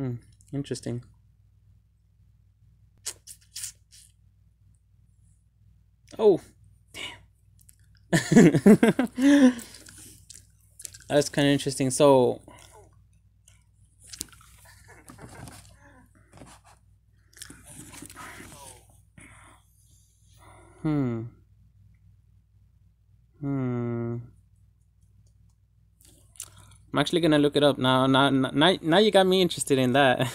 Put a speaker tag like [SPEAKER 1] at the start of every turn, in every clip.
[SPEAKER 1] Hmm. Interesting. Oh, that's kind of interesting. So, hmm, hmm. I'm actually gonna look it up now. Now you got me interested in that.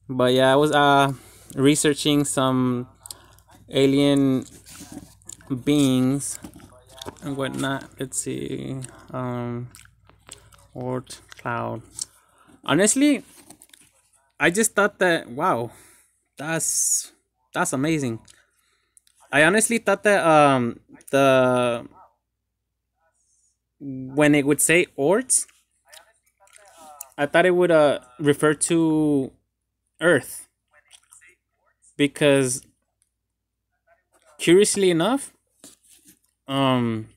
[SPEAKER 1] But yeah, I was researching some alien beings and whatnot. Let's see. Um, Oort cloud. Honestly, I just thought that wow, that's that's amazing. I honestly thought that the when it would say Orts, I thought it would refer to Earth because curiously enough, um,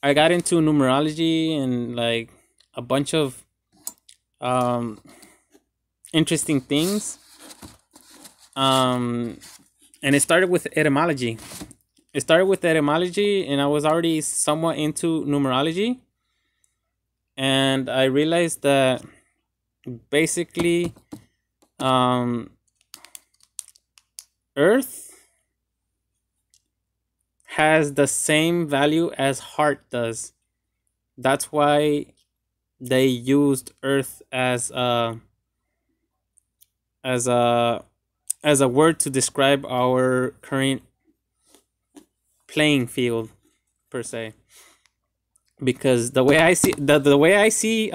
[SPEAKER 1] I got into numerology and like a bunch of um interesting things. Um, and it started with etymology. It started with etymology, and I was already somewhat into numerology. And I realized that basically, um, Earth has the same value as heart does. That's why they used Earth as a as a word to describe our current playing field per se. Because the way I see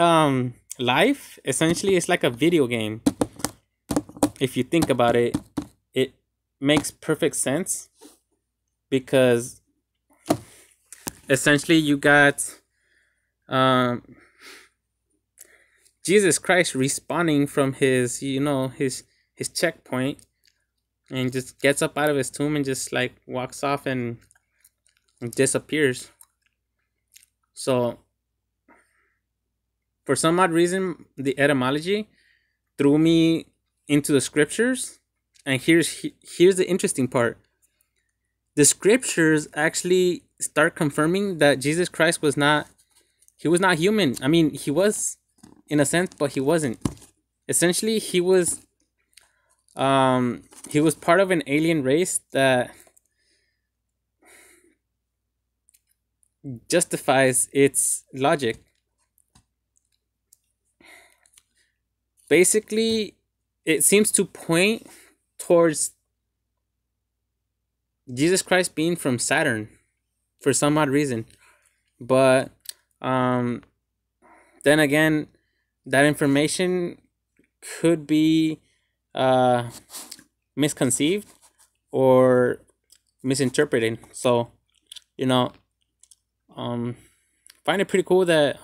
[SPEAKER 1] life essentially is like a video game. If you think about it, it makes perfect sense because essentially you got um Jesus Christ respawning from his his checkpoint and just gets up out of his tomb and just like walks off and disappears. So for some odd reason, the etymology threw me into the scriptures, and here's the interesting part. The scriptures actually start confirming that Jesus Christ was not human. I mean, he was in a sense, but he wasn't. Essentially, he was part of an alien race that justifies its logic. Basically, it seems to point towards Jesus Christ being from Saturn for some odd reason. But um, then again, that information could be uh, misconceived or misinterpreted. So, you know, um, find it pretty cool that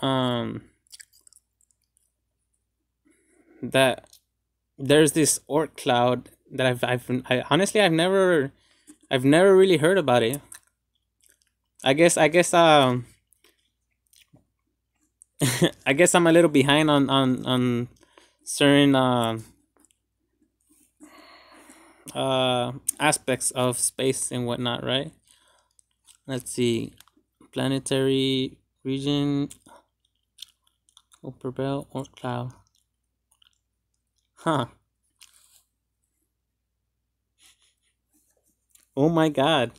[SPEAKER 1] that there's this orc cloud that I honestly I've never really heard about it. I guess I guess I'm a little behind on certain aspects of space and whatnot, right? Let's see, planetary region, Upper Belt or cloud. Huh. Oh my god.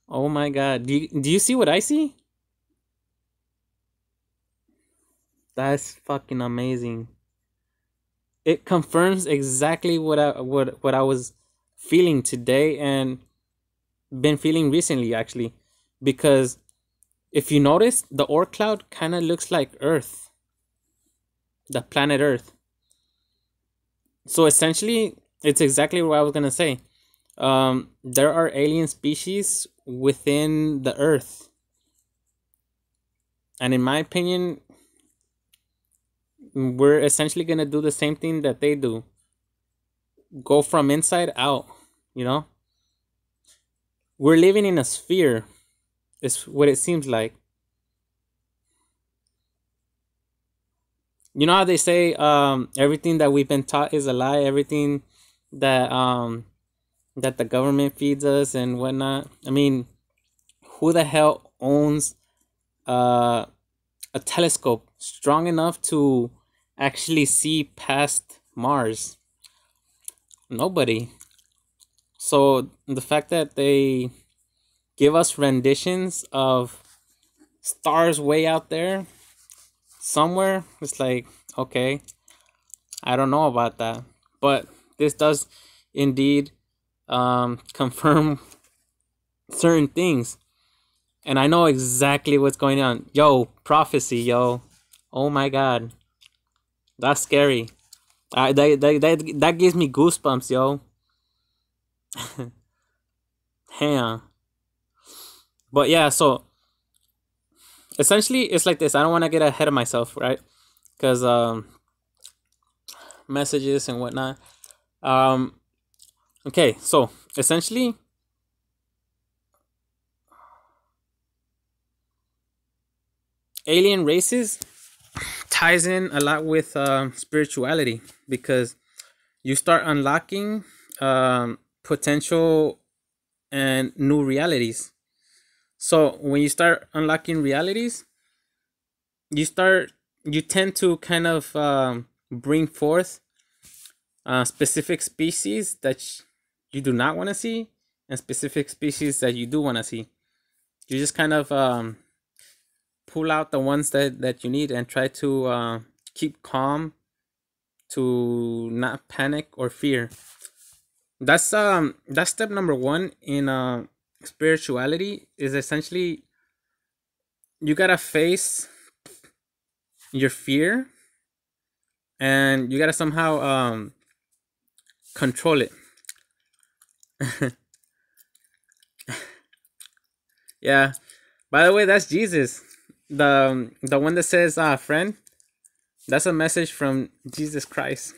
[SPEAKER 1] Oh my god. Do you see what I see? That's fucking amazing. It confirms exactly what I was feeling today and been feeling recently actually, because if you notice, the Oort cloud kind of looks like Earth, the planet Earth. So essentially, it's exactly what I was gonna say. There are alien species within the Earth, and in my opinion, we're essentially gonna do the same thing that they do. Go from inside out. You know, we're living in a sphere. Is what it seems like. You know how they say everything that we've been taught is a lie. Everything that that the government feeds us and whatnot. I mean, who the hell owns uh, a telescope strong enough to actually see past Mars? Nobody. So the fact that they give us renditions of stars way out there somewhere, it's like, okay, I don't know about that. But this does indeed confirm certain things. And I know exactly what's going on. Yo, prophecy, yo. Oh my god. That's scary. That gives me goosebumps, yo. Damn. But yeah, so essentially it's like this. I don't want to get ahead of myself, right? Because messages and whatnot. Um, okay, so essentially, alien races ties in a lot with spirituality because you start unlocking potential and new realities. So when you start unlocking realities, you tend to kind of bring forth specific species that you do not want to see and specific species that you do want to see. You just kind of pull out the ones that you need and try to keep calm, to not panic or fear. That's step number one in spirituality, is essentially you gotta face your fear and you gotta somehow control it. Yeah. By the way, that's Jesus. The one that says friend, that's a message from Jesus Christ,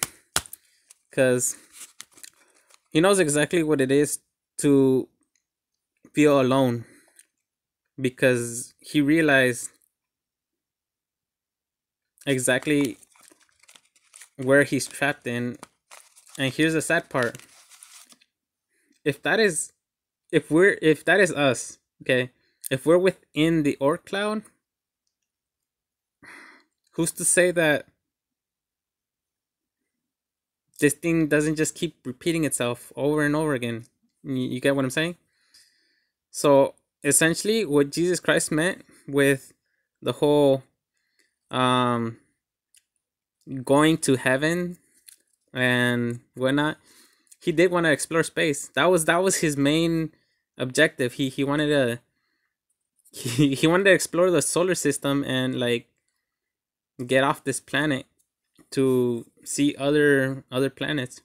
[SPEAKER 1] because he knows exactly what it is to feel alone, because he realized exactly where he's trapped in. And here's the sad part. If that is if that is us, okay, if we're within the Oort cloud, who's to say that this thing doesn't just keep repeating itself over and over again? You get what I'm saying? So essentially what Jesus Christ meant with the whole um going to heaven and whatnot, he did want to explore space. That was his main objective. He wanted to he wanted to explore the solar system and like get off this planet to see other planets.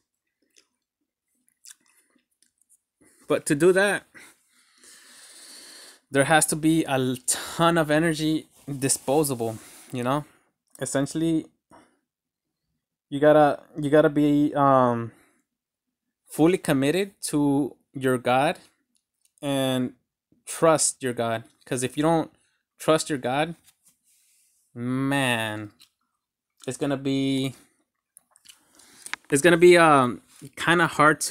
[SPEAKER 1] But to do that, there has to be a ton of energy disposable, you know? Essentially, you gotta be fully committed to your God and trust your God. Because if you don't trust your God, man, it's gonna be it's gonna be kind of hard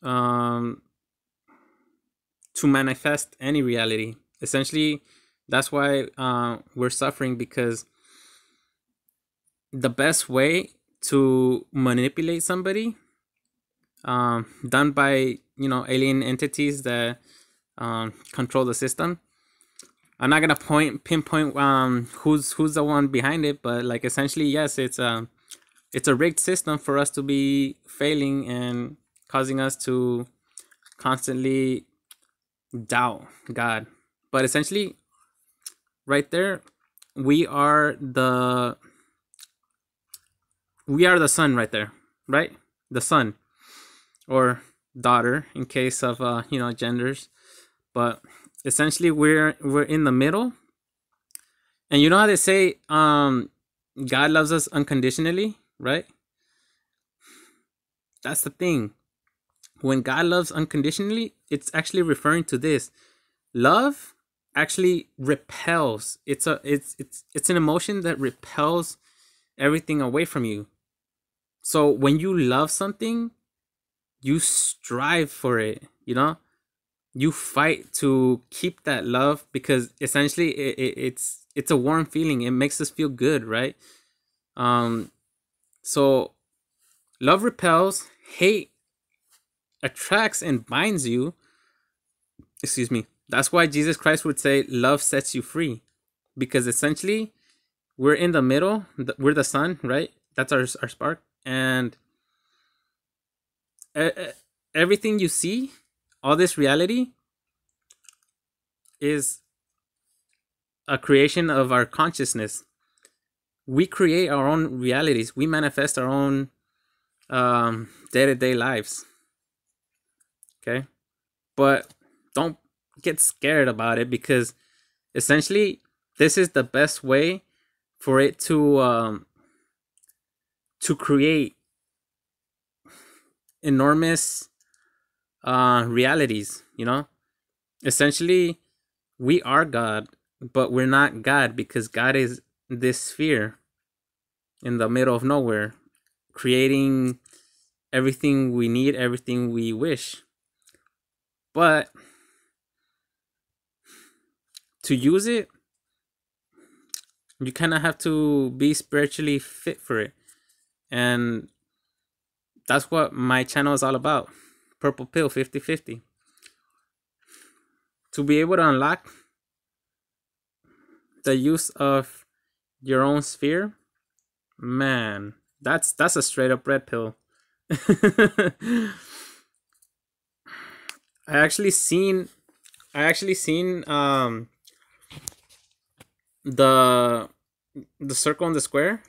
[SPEAKER 1] um to manifest any reality. Essentially, that's why we're suffering, because the best way to manipulate somebody, done by alien entities that control the system. I'm not gonna pinpoint who's the one behind it, but like essentially, yes, it's a rigged system for us to be failing and causing us to constantly doubt God. But essentially, right there, we are the son right there, right? The son or daughter in case of genders. But essentially, we're in the middle. And you know how they say God loves us unconditionally, right? That's the thing. When God loves unconditionally, it's actually referring to this. Love actually repels. It's an emotion that repels everything away from you. So when you love something, you strive for it, you know? You fight to keep that love because essentially it's a warm feeling. It makes us feel good, right? Um so love repels, hate attracts and binds you. Excuse me. That's why Jesus Christ would say love sets you free, because essentially we're in the middle. We're the sun, right? That's our spark, and everything you see, all this reality, is a creation of our consciousness. We create our own realities. We manifest our own day-to-day lives. Okay, but don't get scared about it, because essentially this is the best way for it to create enormous realities. You know, essentially we are God, but we're not God, because God is this sphere in the middle of nowhere, creating everything we need, everything we wish. But to use it, you kind of have to be spiritually fit for it. And that's what my channel is all about. Purple Pill 50/50. To be able to unlock the use of your own sphere, man, that's a straight up red pill. I actually seen I actually seen the circle and the square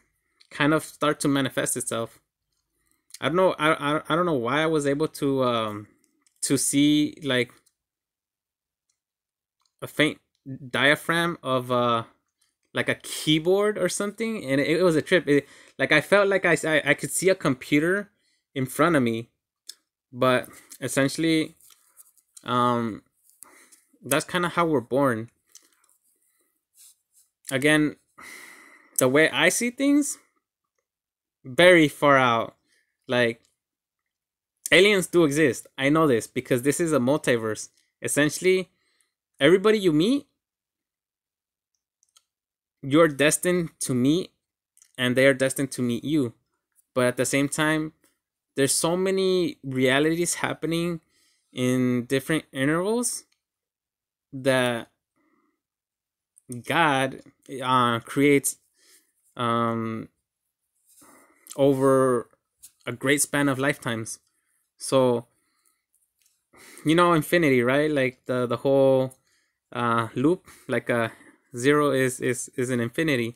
[SPEAKER 1] kind of start to manifest itself. I don't know. I don't know why I was able to see like a faint diaphragm of like a keyboard or something, and it was a trip. Like I felt like I could see a computer in front of me, but essentially, um, that's kind of how we're born. Again, the way I see things, very far out. Like aliens do exist. I know this because this is a multiverse. Essentially, everybody you meet, you're destined to meet, and they are destined to meet you. But at the same time, there's so many realities happening in different intervals that God creates um, over a great span of lifetimes. So you know infinity, right? Like the whole loop, like a zero is an infinity.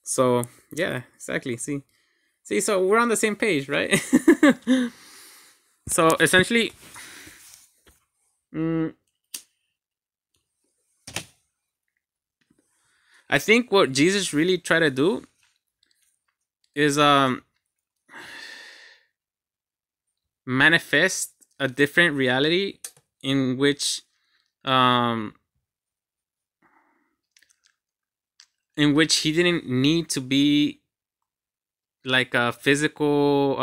[SPEAKER 1] So yeah, exactly. See, so we're on the same page, right? So essentially, mm, I think what Jesus really tried to do is manifest a different reality in which um he didn't need to be like a physical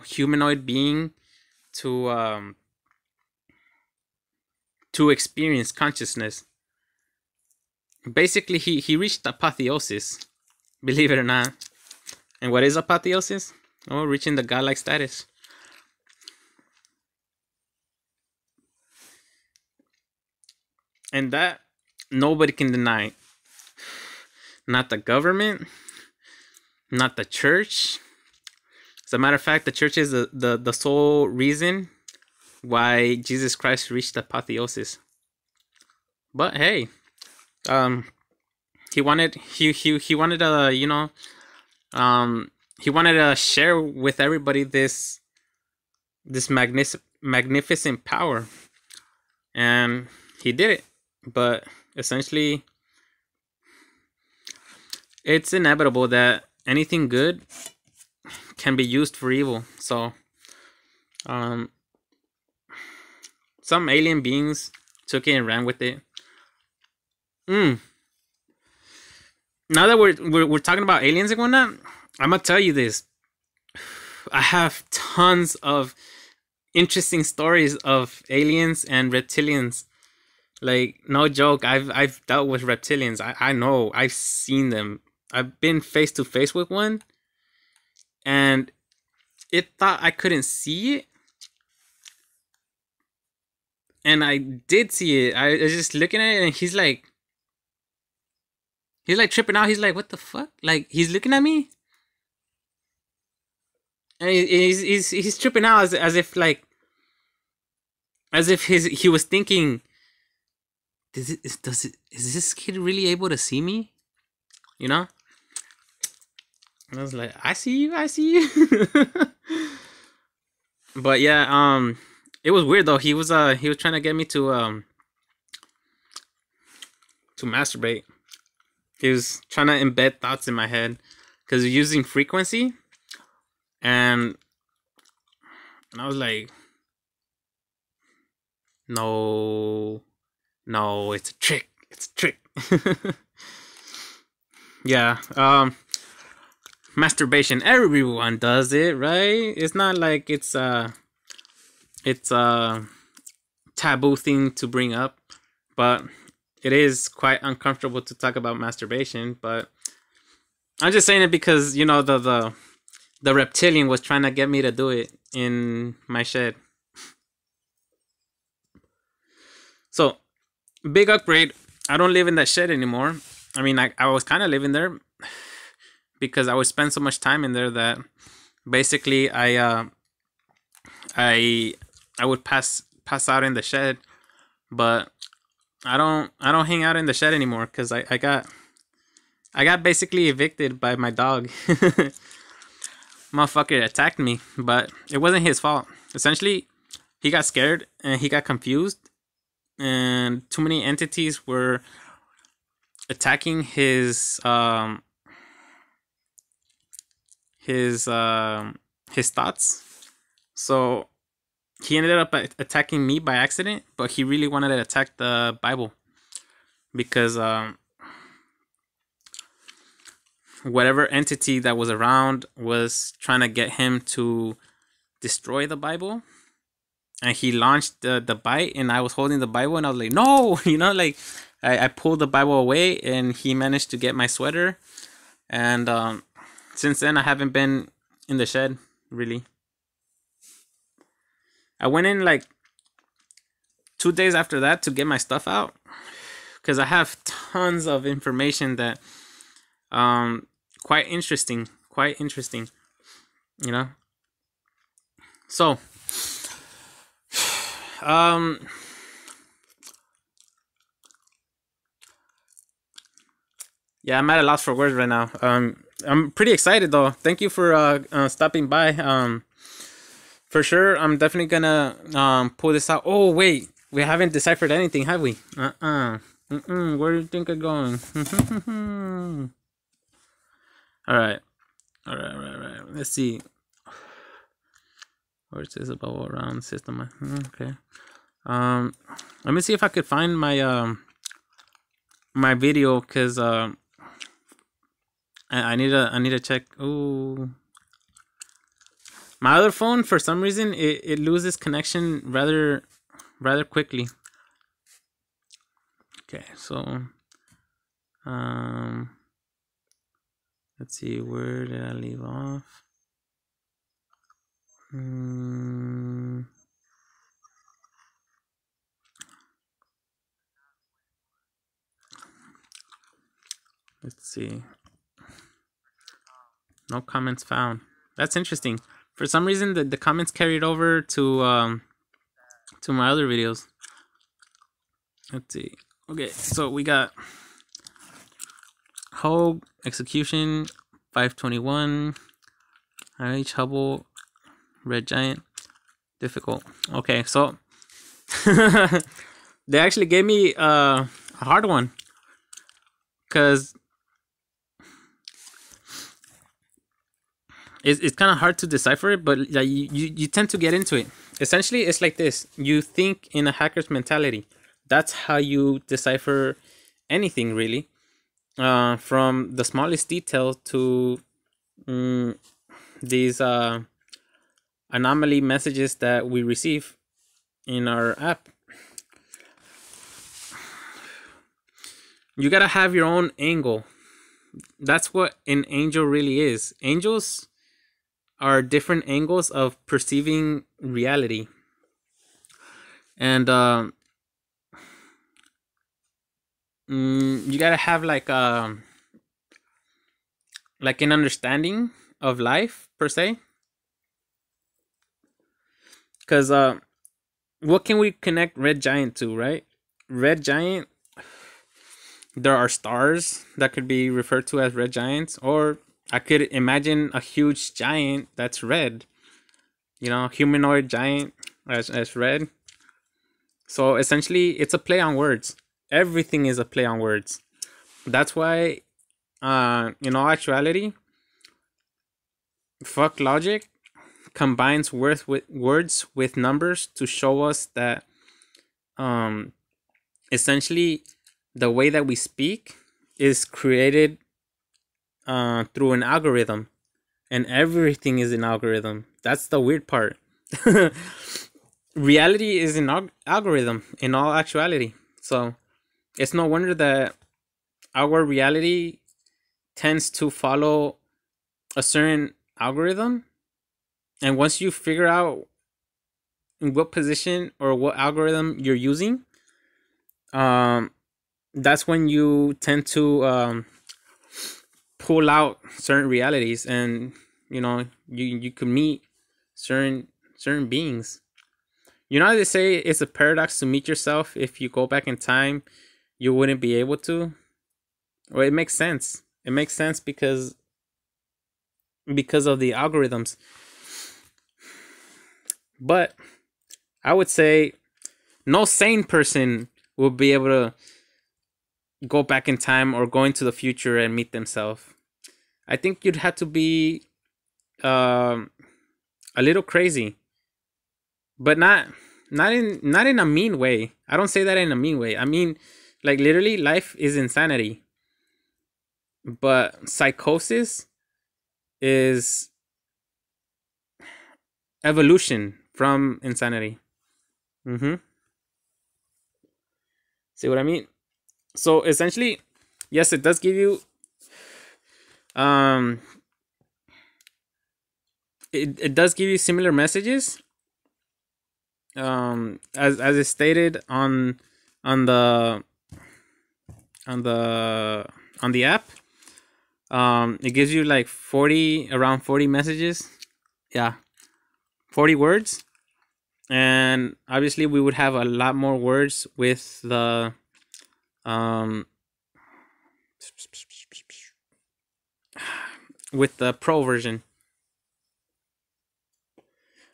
[SPEAKER 1] humanoid being to experience consciousness. Basically, he reached apotheosis, believe it or not. And what is apotheosis? Oh, reaching the godlike status. And that nobody can deny. Not the government, not the church. As a matter of fact, the church is the sole reason why Jesus Christ reached apotheosis. But hey, um, he wanted to he wanted to share with everybody this magnificent power, and he did it. But essentially, it's inevitable that anything good can be used for evil. So um some alien beings took it and ran with it. now that we're talking about aliens and whatnot, I'm gonna tell you this. I have tons of interesting stories of aliens and reptilians. Like, no joke, I've dealt with reptilians. I know, I've seen them. I've been face to face with one, and it thought I couldn't see it, and I did see it. I was just looking at it, and he's like tripping out. He's like, "What the fuck?" Like, he's looking at me, and he's tripping out as if like he was thinking, is this kid really able to see me? You know? And I was like, I see you, I see you. But yeah, it was weird though. He was trying to get me to masturbate. He was trying to embed thoughts in my head because he's using frequency, and I was like, no, it's a trick. It's a trick. Yeah. Masturbation. Everyone does it, right? It's not like it's a taboo thing to bring up, but it is quite uncomfortable to talk about masturbation. But I'm just saying it because, you know, the reptilian was trying to get me to do it in my shed. So, big upgrade. I don't live in that shed anymore. I mean, I was kind of living there because I would spend so much time in there that basically I would pass out in the shed, but I don't hang out in the shed anymore because I got basically evicted by my dog. Motherfucker attacked me, but it wasn't his fault. Essentially, he got scared and he got confused, and too many entities were attacking his thoughts. So he ended up attacking me by accident, but he really wanted to attack the Bible because whatever entity that was around was trying to get him to destroy the Bible. And he launched the bite, and I was holding the Bible, and I was like, no, you know, like I pulled the Bible away, and he managed to get my sweater. And since then, I haven't been in the shed, really. I went in like 2 days after that to get my stuff out because I have tons of information that quite interesting, you know. So yeah, I'm at a loss for words right now. I'm pretty excited though. Thank you for stopping by. For sure, I'm definitely gonna pull this out. Oh wait, we haven't deciphered anything, have we? Where do you think I'm going? All right. Let's see. Where it says about what round system. Okay. Let me see if I could find my my video because I need to check. Ooh. My other phone, for some reason, it loses connection rather quickly. Okay, so let's see, where did I leave off? Let's see. No comments found. That's interesting. For some reason, the comments carried over to my other videos. Let's see. Okay, so we got Hogue, Execution, 521, IH Hubble, Red Giant, difficult. Okay, so they actually gave me a hard one because it's kind of hard to decipher it, but like, you tend to get into it. Essentially, it's like this. You think in a hacker's mentality. That's how you decipher anything, really. from the smallest detail to mm, these anomaly messages that we receive in our app. You gotta have your own angle. That's what an angel really is. Angels are different angles of perceiving reality, and you gotta have like an understanding of life per se. Because what can we connect Red Giant to, right? Red Giant, there are stars that could be referred to as red giants, or I could imagine a huge giant that's red, humanoid giant as red. So essentially, it's a play on words. Everything is a play on words. That's why, in all actuality, fuck logic combines words with numbers to show us that, um, essentially, the way that we speak is created through an algorithm, and everything is an algorithm. That's the weird part. Reality is an algorithm in all actuality. So it's no wonder that our reality tends to follow a certain algorithm. And once you figure out in what position or what algorithm you're using, um, that's when you tend to pull out certain realities, and you could meet certain beings. You know how they say it's a paradox to meet yourself. If you go back in time, you wouldn't be able to. Well, it makes sense. It makes sense because of the algorithms. But I would say no sane person will be able to go back in time or go into the future and meet themselves. I think you'd have to be um, a little crazy, but not in a mean way. I don't say that in a mean way. I mean, like, literally, life is insanity, but psychosis is evolution from insanity. Mm-hmm. See what I mean? So essentially, yes, it does give you um it does give you similar messages, as is stated on the on the on the app. It gives you like 40 messages. Yeah, 40 words. And obviously we would have a lot more words um with the pro version.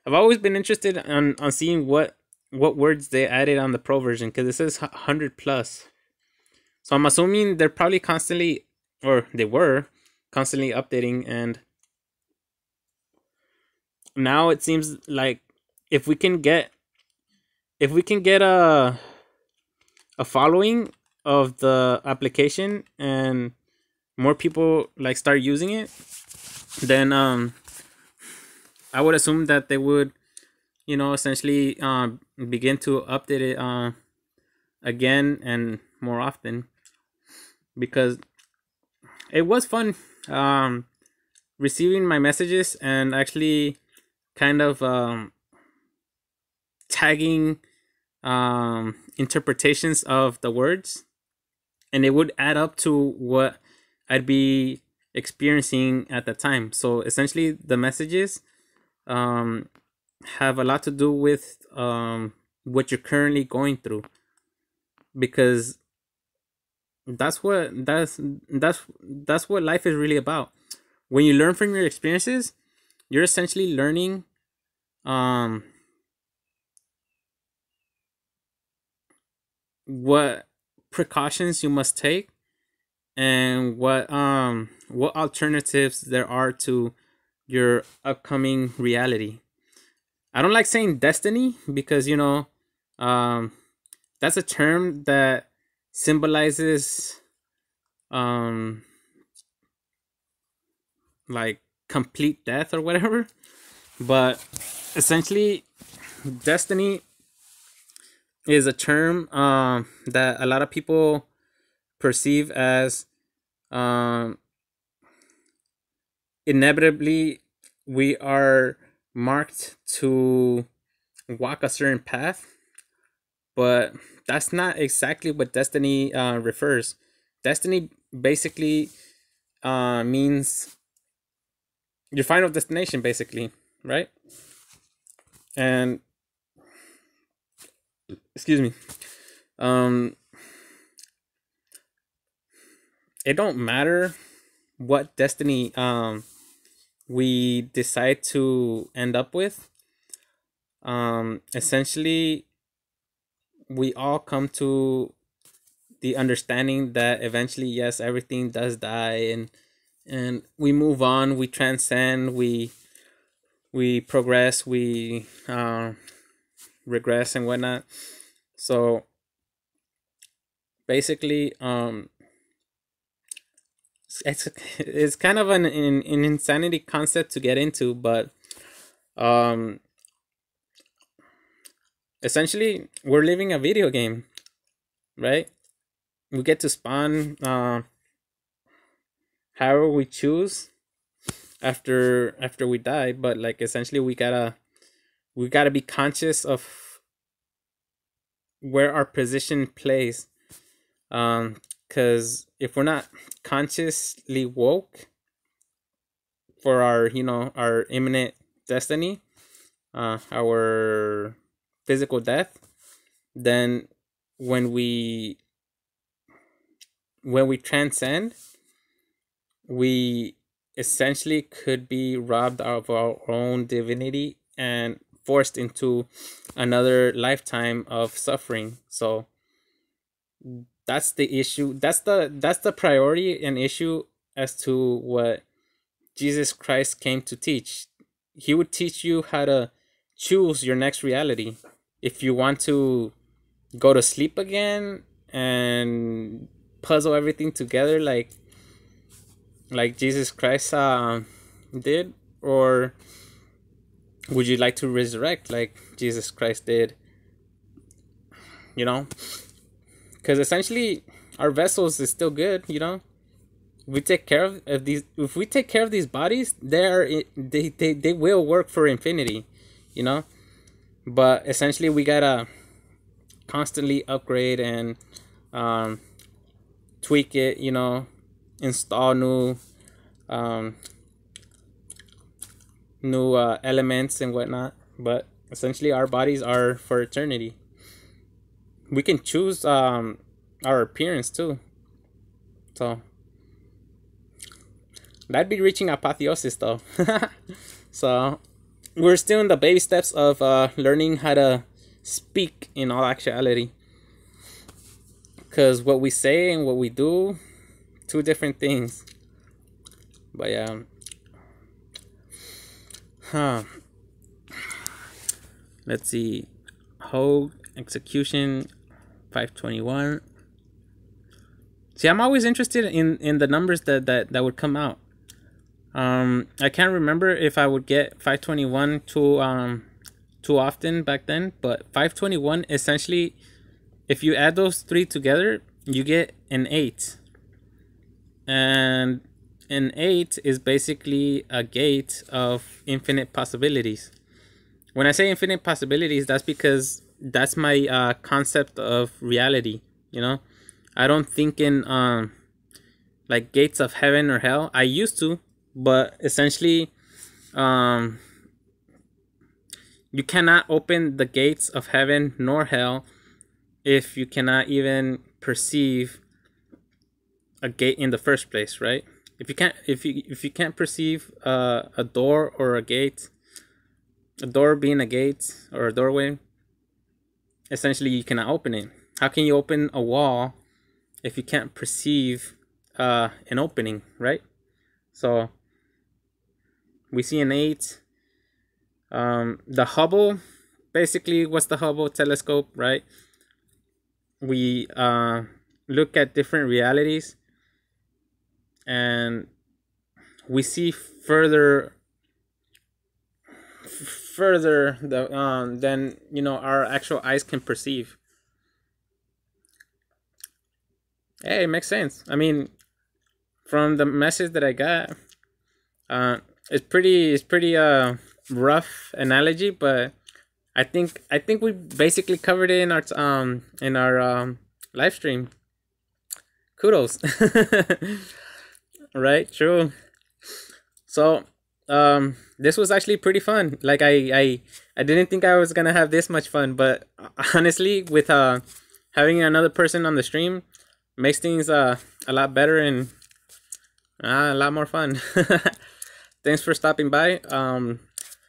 [SPEAKER 1] I've always been interested on seeing what words they added on the pro version, because it says 100 plus. So I'm assuming they're probably constantly, or they were constantly updating. And now it seems like if we can get if we can get a following of the application, and more people like start using it, then I would assume that they would, essentially begin to update it again and more often, because it was fun receiving my messages and actually kind of tagging interpretations of the words, and it would add up to what I'd be experiencing at the time. So essentially, the messages um, have a lot to do with what you're currently going through, because that's what life is really about. When you learn from your experiences, you're essentially learning um, what precautions you must take, and what alternatives there are to your upcoming reality. I don't like saying destiny, because um, that's a term that symbolizes um like complete death or whatever. But essentially, destiny is a term that a lot of people perceive as um, inevitably we are marked to walk a certain path, but that's not exactly what destiny refers. Destiny basically means your final destination, basically, right? And excuse me, um, it don't matter what destiny we decide to end up with. Essentially, we all come to the understanding that eventually, yes, everything does die, and we move on, we transcend, we progress, we regress and whatnot. So basically, it's kind of an insanity concept to get into, but um, essentially, we're living a video game, right? We get to spawn however we choose after we die, but like essentially we gotta be conscious of where our position plays, because if we're not consciously woke for our our imminent destiny, our physical death, then when we when we transcend, we essentially could be robbed of our own divinity and forced into another lifetime of suffering. So that's the issue. That's the priority and issue as to what Jesus Christ came to teach. He would teach you how to choose your next reality. If you want to go to sleep again and puzzle everything together like Jesus Christ did, or would you like to resurrect like Jesus Christ did? You know, because essentially our vessels is still good. We take care of these. If we take care of these bodies, they will work for infinity. You know, but essentially we gotta constantly upgrade and um, tweak it. Install um, new elements and whatnot. But essentially, our bodies are for eternity. We can choose our appearance too. So that'd be reaching apotheosis though. So we're still in the baby steps of learning how to speak in all actuality. Because what we say and what we do, two different things. But yeah. Huh. Let's see. Hogue execution 521. See, I'm always interested in the numbers that would come out. I can't remember if I would get 521 too often back then, but 521 essentially, if you add those three together, you get an 8. And an 8 is basically a gate of infinite possibilities. When I say infinite possibilities, that's because that's my concept of reality. I don't think in like gates of heaven or hell. I used to, but essentially, um, you cannot open the gates of heaven nor hell if you cannot even perceive a gate in the first place, right? If you can't perceive a door or a door being a gate or a doorway, essentially you cannot open it. How can you open a wall if you can't perceive an opening, right? So we see an 8. The Hubble, basically, what's the Hubble telescope, right? We look at different realities and we see further than our actual eyes can perceive. Hey, it makes sense. I mean, from the message that I got, it's pretty rough analogy, but I think we basically covered it in our live stream. Kudos. Right, true. So this was actually pretty fun. Like I didn't think I was gonna have this much fun, but honestly, with having another person on the stream makes things a lot better and a lot more fun. Thanks for stopping by.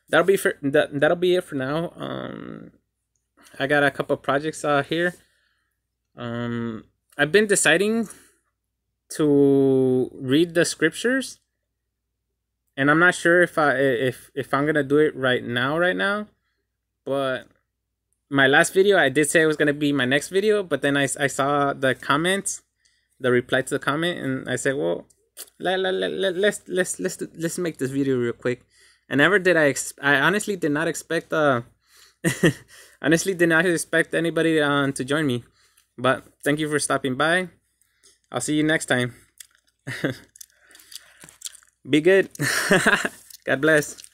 [SPEAKER 1] That'll be it for now. I got a couple projects here. I've been deciding to read the scriptures, and I'm not sure if I'm gonna do it right now. But my last video, I did say it was gonna be my next video, but then I saw the comments, the reply to the comment, and I said, well, let's make this video real quick. And never did I honestly did not expect honestly did not expect anybody to join me. But thank you for stopping by. I'll see you next time. Be good. God bless.